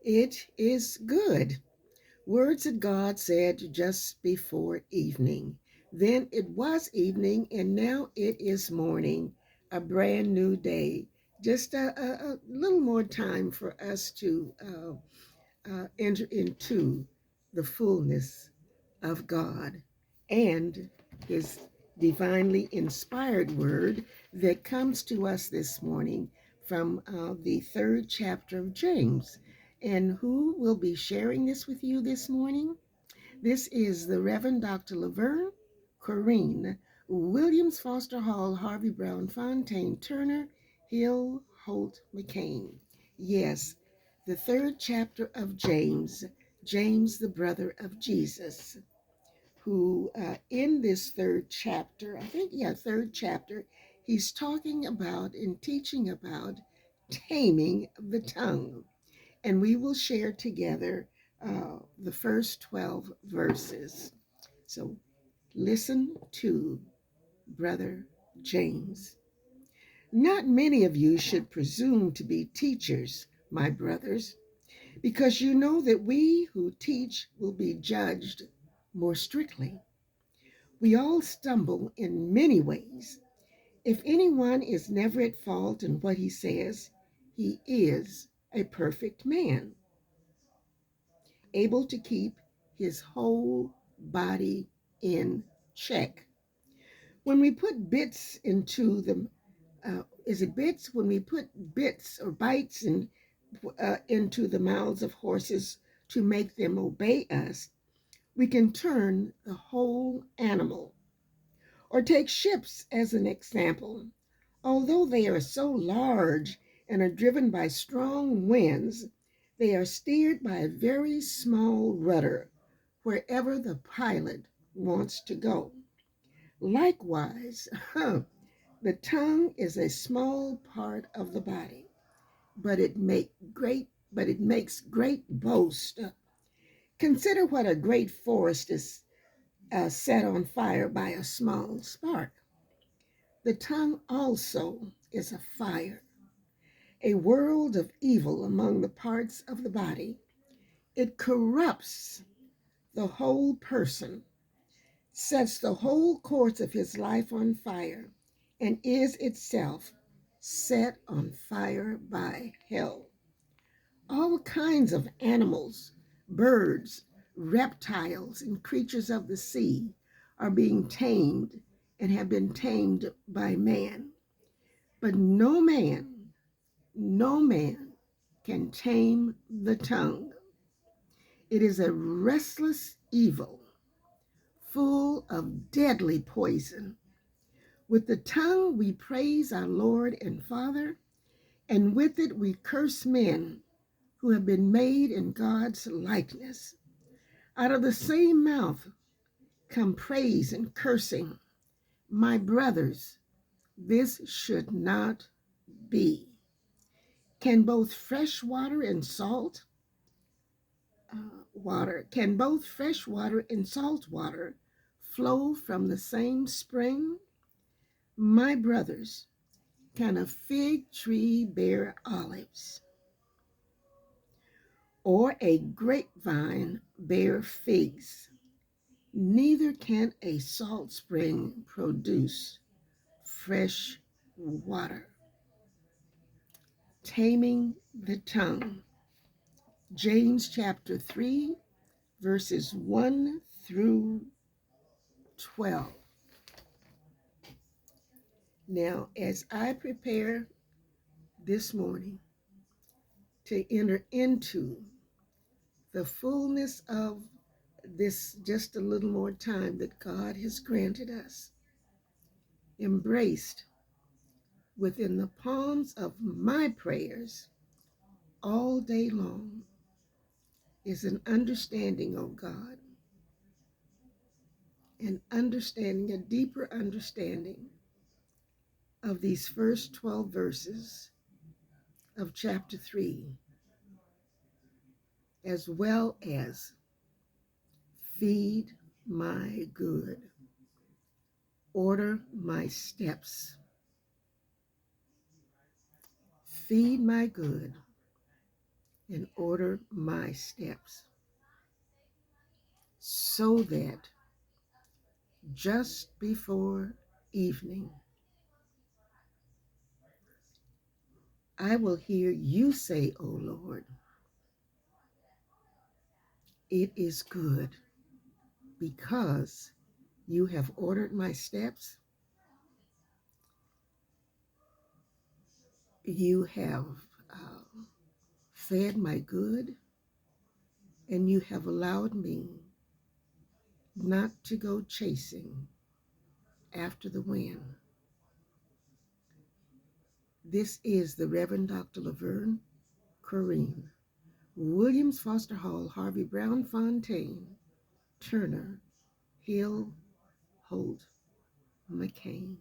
It is good. Words that God said just before evening. Then it was evening, and now it is morning, a brand new day. Just a little more time for us to enter into the fullness of God and His divinely inspired word that comes to us this morning from the third chapter of James. And who will be sharing this with you this morning? This is the Reverend Dr. Laverne Corrine Williams Foster Hall Harvey Brown Fontaine Turner Hill Holt McCain. Yes, the third chapter of James, James the brother of Jesus, who in this third chapter, third chapter, he's talking about and teaching about taming the tongue. And we will share together the first 12 verses. So listen to Brother James. Not many of you should presume to be teachers, my brothers, because you know that we who teach will be judged more strictly. We all stumble in many ways. If anyone is never at fault in what he says, he is a perfect man, able to keep his whole body in check. When we put bits into the, is it bits? When we put bits or bites into the mouths of horses to make them obey us, we can turn the whole animal. Or take ships as an example. Although they are so large and are driven by strong winds, they are steered by a very small rudder wherever the pilot wants to go. Likewise, the tongue is a small part of the body, but it makes great boast. Consider what a great forest is set on fire by a small spark. The tongue also is a fire, a world of evil among the parts of the body. It corrupts the whole person, sets the whole course of his life on fire, and is itself set on fire by hell. All kinds of animals, birds, reptiles, and creatures of the sea are being tamed and have been tamed by man. But no man can tame the tongue. It is a restless evil, full of deadly poison. With the tongue we praise our Lord and Father, and with it we curse men who have been made in God's likeness. Out of the same mouth come praise and cursing. My brothers, this should not be. Can both fresh water and salt can both fresh water and salt water flow from the same spring? My brothers, can a fig tree bear olives, or a grapevine bear figs? Neither can a salt spring produce fresh water. Taming the tongue. James chapter 3, verses 1 through 12. Now, as I prepare this morning to enter into the fullness of this just a little more time that God has granted us, embraced within the palms of my prayers all day long is an understanding, oh God, an understanding, a deeper understanding of these first 12 verses of chapter 3, as well as feed my good, order my steps, feed my good, and order my steps, so that just before evening I will hear you say, O Lord, it is good because you have ordered my steps, you have uh, fed my good, and you have allowed me not to go chasing after the wind. This is the Reverend Dr. Laverne Corrine, Williams Foster Hall, Harvey Brown Fontaine, Turner, Hill, Holt, McCain.